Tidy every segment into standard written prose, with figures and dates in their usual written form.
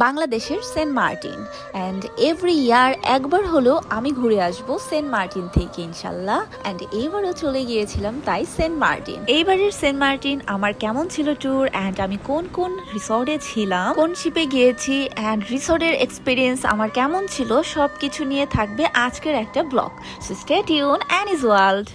বাংলাদেশের Saint Martin and every year একবার হলেও আমি ঘুরে আসবো সেন্ট মার্টিন থেকে ইনশাল্লাহ। অ্যান্ড এইবারও চলে গিয়েছিলাম তাই সেন্ট মার্টিন। এইবারের সেন্ট মার্টিন আমার কেমন ছিল ট্যুর অ্যান্ড আমি কোন কোন রিসর্টে ছিলাম, কোন শিপে গিয়েছি অ্যান্ড রিসর্টের এক্সপিরিয়েন্স আমার কেমন ছিল, সব কিছু নিয়ে থাকবে আজকের একটা blog. So stay tune Annie's world.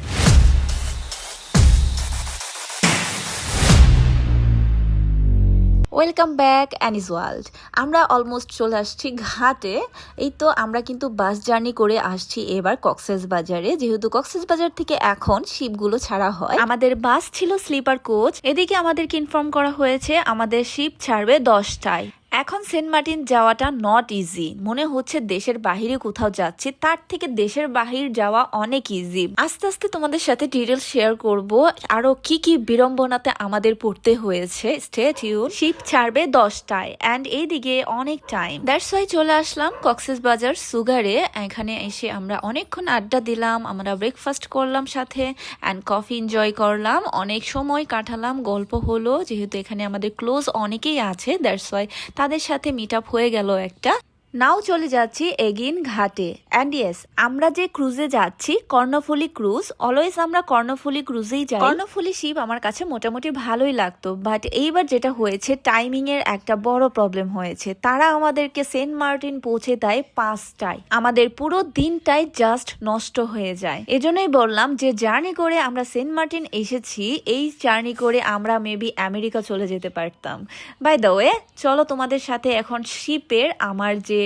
Welcome back Annie's world. আমরা অলমোস্ট চলে আসছি ঘাটে। এই তো আমরা কিন্তু বাস জার্নি করে আসছি এবার কক্সবাজারে, যেহেতু কক্সবাজার থেকে এখন শিপগুলো ছাড়া হয়। আমাদের বাস ছিল স্লিপার কোচ। এদিকে আমাদেরকে ইনফর্ম করা হয়েছে আমাদের শিপ ছাড়বে 10টায়। এখন সেন্ট মার্টিন যাওয়াটা নট ইজি, মনে হচ্ছে দেশের বাহিরে কোথাও যাচ্ছি, তার থেকে দেশের বাহির যাওয়া অনেক ইজি। আস্তে আস্তে তোমাদের সাথে ডিটেলস শেয়ার করব আরো কি কি বিড়ম্বনাতে আমাদের পড়তে হয়েছে। Stay tune. শিপ ছাড়বে 10টায় অ্যান্ড এইদিকে অনেক টাইম, দ্যাটস ওয়াই চলে আসলাম কক্সবাজার সুগারে। এখানে এসে আমরা অনেকক্ষণ আড্ডা দিলাম, আমরা ব্রেকফাস্ট করলাম সাথে অ্যান্ড কফি এনজয় করলাম, অনেক সময় কাটালাম, গল্প হলো। যেহেতু এখানে আমাদের ক্লোজ অনেকেই আছে, দ্যাটস ওয়াই তাদের সাথে মিট আপ হয়ে গেল একটা। নাও চলে যাচ্ছি এগিন ঘাটে। অ্যান্ড ইয়েস, আমরা যে ক্রুজে যাচ্ছি কর্ণফুলী ক্রুজ, অলওয়েজ আমরা কর্ণফুলী ক্রুজেই যাই। কর্ণফুলী শিপ আমার কাছে মোটামুটি ভালোই লাগতো, বাট এইবার যেটা হয়েছে টাইমিং এর একটা বড় প্রবলেম হয়েছে। তারা আমাদেরকে সেন্ট মার্টিন পৌঁছে দেয় 5টায়, আমাদের পুরো দিনটাই জাস্ট নষ্ট হয়ে যায়। এজন্যই বললাম যে জার্নি করে আমরা সেন্ট মার্টিন এসেছি, এই জার্নি করে আমরা মেবি আমেরিকা চলে যেতে পারতাম। বাই দ্য ওয়ে, চলো তোমাদের সাথে এখন শিপের আমার যে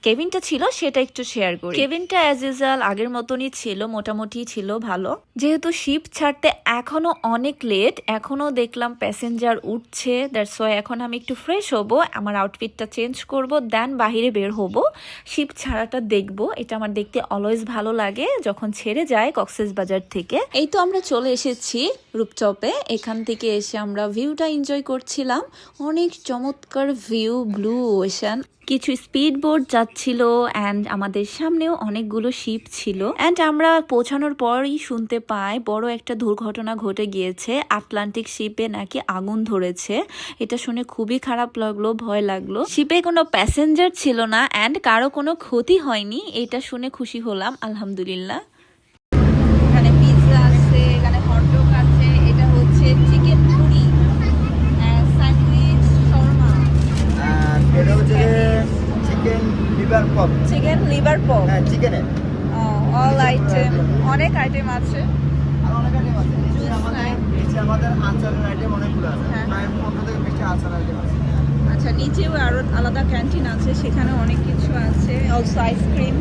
কেবিনটা ছিল সেটা একটু শেয়ার করি। কেবিনটা অ্যাজ ইউজুয়াল আগের মতনই ছিল, মোটামুটি ছিল ভালো। যেহেতু শিপ ছাড়তে এখনো অনেক লেট, এখনো দেখলাম প্যাসেঞ্জার উঠছে, দ্যাটস ওয়াই এখন আমি একটু ফ্রেশ হব, আমার আউটফিটটা চেঞ্জ করব, দেন বাহিরে বের হব, শিপ ছাড়াটা দেখব। এটা আমার দেখতে অলওয়েজ ভালো লাগে যখন ছেড়ে যায় কক্সবাজার থেকে। এই তো আমরা চলে এসেছি রুপটপে। এখান থেকে এসে আমরা ভিউটা এনজয় করছিলাম, অনেক চমৎকার ভিউ, ব্লু ওশেন, কিছু স্পিড বোট যাচ্ছিল অ্যান্ড আমাদের সামনেও অনেকগুলো শিপ ছিল। অ্যান্ড আমরা পৌঁছানোর পরই শুনতে পাই বড় একটা দুর্ঘটনা ঘটে গিয়েছে, আটলান্টিক শিপে নাকি আগুন ধরেছে। এটা শুনে খুবই খারাপ লাগলো, ভয় লাগলো। শিপে কোনো প্যাসেঞ্জার ছিল না অ্যান্ড কারো কোনো ক্ষতি হয়নি, এটা শুনে খুশি হলাম আলহামদুলিল্লাহ। এখানে পিৎজা আছে, এখানে হটডগ আছে, এটা হচ্ছে চিকেন পুরি, স্যান্ডউইচ, শর্মা, এটা হচ্ছে chicken liver pop. Chicken liver pop, হ্যাঁ চিকেনের অল আইটেম, অনেক আইটেম আছে। আর অনেক আইটেম আছে। নাই। আমাদের আচারের আইটেম অনেকগুলো আছে, হ্যাঁ। প্রায় 15 থেকে 20টা আচার আইটেম আছে। আচ্ছা, নিচেও আরো আলাদা ক্যান্টিন আছে, সেখানে অনেক কিছু আছে, অলসো আইসক্রিম,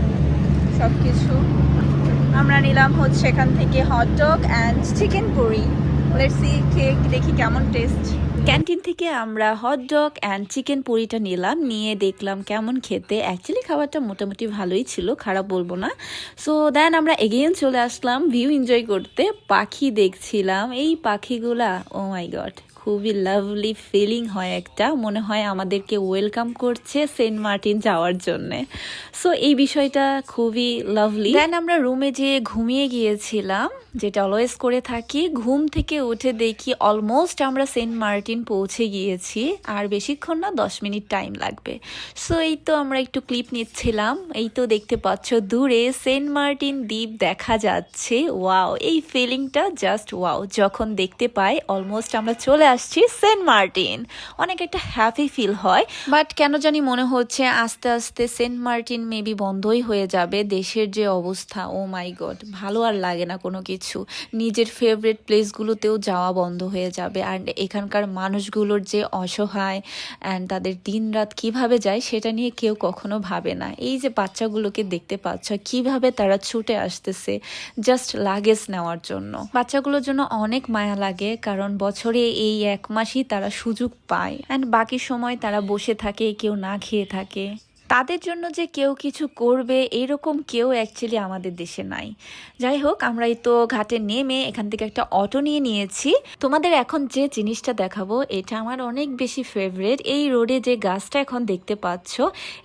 সব কিছু। আমরা নিলাম হচ্ছে এখান থেকে hot dog and chicken Puri. Let's see cake, দেখি কেমন টেস্ট। ক্যান্টিন থেকে আমরা হটডগ অ্যান্ড চিকেন পুরিটা নিলাম, নিয়ে দেখলাম কেমন খেতে। অ্যাকচুয়ালি খাবারটা মোটামুটি ভালোই ছিল, খারাপ বলবো না। সো দেন আমরা এগেইন চলে আসলাম ভিউ এনজয় করতে, পাখি দেখছিলাম। এই পাখিগুলা, ও মাই গড, খুবই লাভলি ফিলিং হয় একটা, মনে হয় আমাদেরকে ওয়েলকাম করছে সেন্ট মার্টিন যাওয়ার জন্যে। সো এই বিষয়টা খুবই লাভলি। দেন আমরা রুমে যেয়ে ঘুমিয়ে গিয়েছিলাম, যেটা অলওয়েজ করে থাকি। ঘুম থেকে উঠে দেখি অলমোস্ট আমরা সেন্ট মার্টিন পৌঁছে গিয়েছি, আর বেশিক্ষণ না, 10 মিনিট টাইম লাগবে। সো এই তো আমরা একটু ক্লিপ নিচ্ছিলাম। এই তো দেখতে পাচ্ছ দূরে সেন্ট মার্টিন দ্বীপ দেখা যাচ্ছে। ওয়াও, এই ফিলিংটা জাস্ট ওয়াও। যখন দেখতে পাই অলমোস্ট আমরা চলে আসছি সেন্ট মার্টিন, অনেক একটা হ্যাপি ফিল হয়। বাট কেন জানি মনে হচ্ছে আস্তে আস্তে সেন্ট মার্টিন মেবি বন্ধই হয়ে যাবে। দেশের যে অবস্থা, ও মাই গড, ভালো আর লাগে না কোনো কিছু। নিজের ফেভারিট প্লেসগুলোতেও যাওয়া বন্ধ হয়ে যাবে। আর এখানকার মানুষগুলোর যে অসহায় অ্যান্ড তাদের দিন রাত কিভাবে যায় সেটা নিয়ে কেউ কখনো ভাবে না। এই যে বাচ্চাগুলোকে দেখতে পাচ্ছ কিভাবে তারা ছুটে আসতেছে জাস্ট লাগেজ নেওয়ার জন্য। বাচ্চাগুলোর জন্য অনেক মায়া লাগে, কারণ বছরে এই 1 মাসই তারা সুযোগ পায় অ্যান্ড বাকি সময় তারা বসে থাকে, কেউ না খেয়ে থাকে। তাদের জন্য যে কেউ কিছু করবে এরকম কেউ অ্যাকচুয়ালি আমাদের দেশে নাই। যাই হোক, আমরা এই তো ঘাটে নেমে এখান থেকে একটা অটো নিয়ে নিয়েছি। তোমাদের এখন যে জিনিসটা দেখাবো এটা আমার অনেক বেশি ফেভারিট। এই রোডে যে গাছটা এখন দেখতে পাচ্ছ,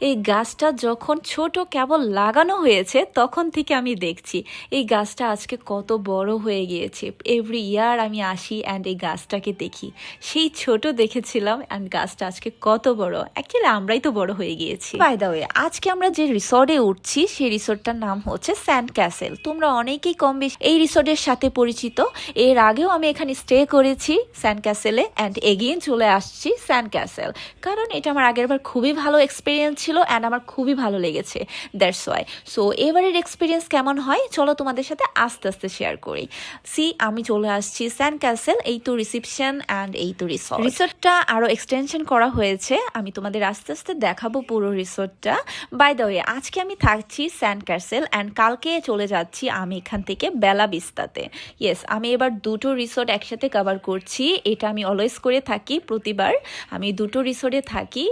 এই গাছটা যখন ছোট কেবল লাগানো হয়েছে তখন থেকে আমি দেখছি এই গাছটা আজকে কত বড় হয়ে গিয়েছে। এভরি ইয়ার আমি আসি অ্যান্ড এই গাছটাকে দেখি। সেই ছোট দেখেছিলাম অ্যান্ড গাছটা আজকে কত বড়। অ্যাকচুয়ালি আমরাই তো বড় হয়ে গিয়েছি। বাই দ্য ওয়ে, আজকে আমরা যে রিসর্টে উঠছি সেই রিসর্টটার নাম হচ্ছে স্যান্ড ক্যাসেল। তোমরা অনেকেই কম বেশি এই রিসর্টের সাথে পরিচিত। এর আগেও আমি এখানে স্টে করেছি স্যান্ড ক্যাসেলে অ্যান্ড এগেইন চলে আসছি স্যান্ড ক্যাসেল, কারণ এটা আমার আগেরবার খুবই ভালো এক্সপিরিয়েন্স ছিল অ্যান্ড আমার খুবই ভালো লেগেছে। That's why. সো এবারের এক্সপিরিয়েন্স কেমন হয় চলো তোমাদের সাথে আস্তে আস্তে শেয়ার করি। আমি চলে আসছি স্যান্ড ক্যাসেল। এই তো রিসেপশন অ্যান্ড এই তো রিসর্ট। রিসর্টটা আরো এক্সটেনশন করা হয়েছে, আমি তোমাদের আস্তে আস্তে দেখাবো পুরো রিসর্টটা। বাই দ্য ওয়ে, আজকে আমি থাকছি স্যান্ড ক্যাসেল অ্যান্ড কালকে চলে যাচ্ছি আমি এখান থেকে বেলা ভিস্তাতে। ইয়েস, আমি এবার দুটো রিসর্ট একসাথে কভার করছি। এটা আমি অলওয়েজ করে থাকি, প্রতিবার আমি দুটো রিসর্টে থাকি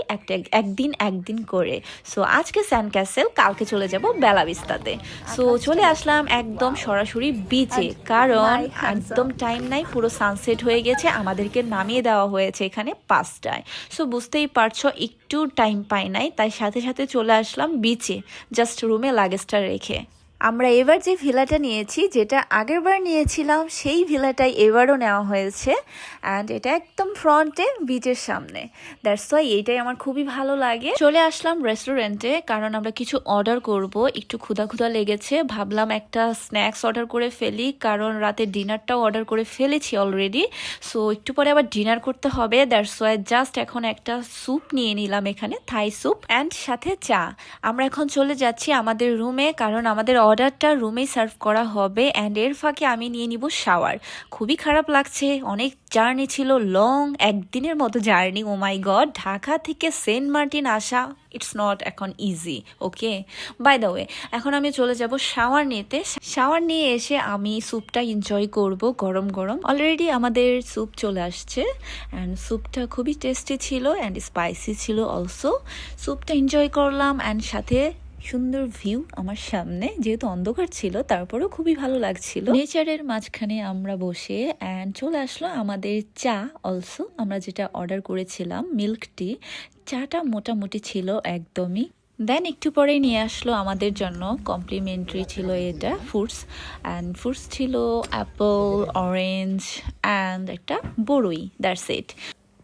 একদিন করে। সো আজকে স্যান্ড ক্যাসেল, কালকে চলে যাব বেলা ভিস্তাতে। সো চলে আসলাম একদম সরাসরি বিচে, কারণ একদম টাইম নাই, পুরো সানসেট হয়ে গেছে। আমাদেরকে নামিয়ে দেওয়া হয়েছে এখানে 5টায়। সো বুঝতেই পারছো একটু টাইম পাই নাই, তাই সাথে সাথে চলে আসলাম বিচে, জাস্ট রুমে লাগেজটা রেখে। আমরা এবার যে ভিলাটা নিয়েছি, যেটা আগেরবার নিয়েছিলাম সেই ভিলাটাই এবারও নেওয়া হয়েছে অ্যান্ড এটা একদম ফ্রন্টে বিচের সামনে। দ্যাটস ওয়াই এইটাই আমার খুবই ভালো লাগে। চলে আসলাম রেস্টুরেন্টে, কারণ আমরা কিছু অর্ডার করব। একটু ক্ষুধা লেগেছে, ভাবলাম একটা স্ন্যাক্স অর্ডার করে ফেলি, কারণ রাতে ডিনারটাও অর্ডার করে ফেলেছি অলরেডি। সো একটু পরে আবার ডিনার করতে হবে। দ্যাটস ওয়াই জাস্ট এখন একটা স্যুপ নিয়ে নিলাম এখানে, থাই স্যুপ অ্যান্ড সাথে চা। আমরা এখন চলে যাচ্ছি আমাদের রুমে, কারণ আমাদের অর্ডারটা রুমেই সার্ভ করা হবে অ্যান্ড এর ফাঁকে আমি নিয়ে নিব শাওয়ার। খুবই খারাপ লাগছে, অনেক জার্নি ছিল, লং একদিনের মতো journey. Oh my god, Dhaka থেকে সেন্ট মার্টিন আসা ইটস নট এখন easy. Okay, by the way, এখন আমি চলে যাব শাওয়ার নিতে। শাওয়ার নিয়ে এসে আমি স্যুপটা এনজয় করব গরম গরম। অলরেডি আমাদের স্যুপ চলে আসছে অ্যান্ড স্যুপটা খুবই টেস্টি ছিল অ্যান্ড স্পাইসি ছিল অলসো। স্যুপটা এনজয় করলাম অ্যান্ড সাথে সুন্দর ভিউ আমার সামনে, যেহেতু অন্ধকার ছিল তারপরেও খুবই ভালো লাগছিল। নেচারের মাঝখানে আমরা বসে অ্যান্ড চলে আসলো আমাদের চা অলসো। আমরা যেটা অর্ডার করেছিলাম মিল্ক টি, চাটা মোটামুটি ছিল একদমই। দেন একটু পরেই নিয়ে আসলো আমাদের জন্য কমপ্লিমেন্টারি ছিল এটা ফ্রুটস, অ্যান্ড ফ্রুটস ছিল অ্যাপল, অরেঞ্জ অ্যান্ড একটা বড়ই। That's it.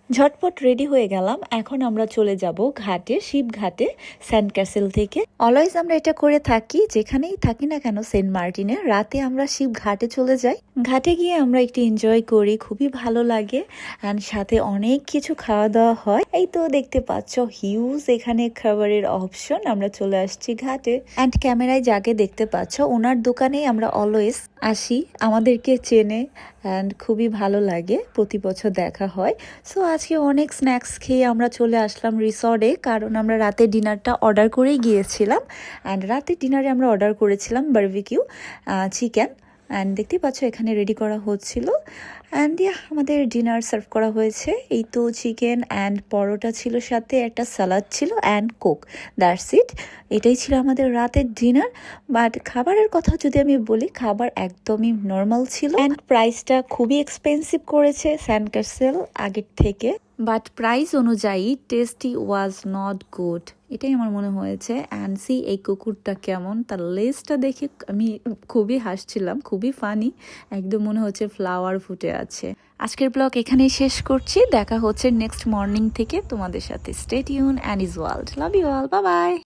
ঝটপট রেডি হয়ে গেলাম। এখন আমরা চলে যাব ঘাটে, শিব ঘাটে স্যান্ড ক্যাসেল থেকে। অলওয়েজ আমরা এটা করে থাকি, যেখানেই থাকি না কেন সেন্ট মার্টিনে, রাতে আমরা শিব ঘাটে চলে যাই। ঘাটে গিয়ে আমরা একটু এনজয় করি, খুবই ভালো লাগে অ্যান্ড সাথে অনেক কিছু খাওয়া দাওয়া হয়। এই তো দেখতে পাচ্ছ হিউজ এখানে খাবারের অপশন। আমরা চলে আসছি ঘাটে অ্যান্ড ক্যামেরায় যাকে দেখতে পাচ্ছ ওনার দোকানেই আমরা অলওয়েজ আসি, আমাদেরকে চেনে অ্যান্ড খুবই ভালো লাগে, প্রতি বছর দেখা হয়। সো আজকে অনেক স্ন্যাক্স খেয়ে আমরা চলে আসলাম রিসর্টে, কারণ আমরা রাতে ডিনারটা অর্ডার করেই গিয়েছিলাম অ্যান্ড রাতে ডিনারে আমরা অর্ডার করেছিলাম বারবিকিউ চিকেন অ্যান্ড দেখতে পাচ্ছ এখানে রেডি করা হচ্ছিল অ্যান্ড আমাদের ডিনার সার্ভ করা হয়েছে। এই তো চিকেন অ্যান্ড পরোটা ছিল, সাথে একটা সালাদ ছিল অ্যান্ড কোক। That's it. এটাই ছিল আমাদের রাতের ডিনার। বাট খাবারের কথা যদি আমি বলি, খাবার একদমই নর্মাল ছিল অ্যান্ড প্রাইসটা খুবই এক্সপেন্সিভ করেছে স্যান্ড ক্যাসেল আগের থেকে, বাট প্রাইস অনুযায়ী টেস্টি ওয়াজ নট গুড, এটাই আমার মনে হয়েছে। অ্যান্ড এই কুকুরটা কেমন, তার লেজটা দেখে আমি খুবই হাসছিলাম, খুবই ফানি, একদম মনে হচ্ছে ফ্লাওয়ার ফুটে আছে। আজকের ব্লগ এখানেই শেষ করছি, দেখা হচ্ছে নেক্সট মর্নিং থেকে তোমাদের সাথে। Stay tune and is world. Love you all, bye by.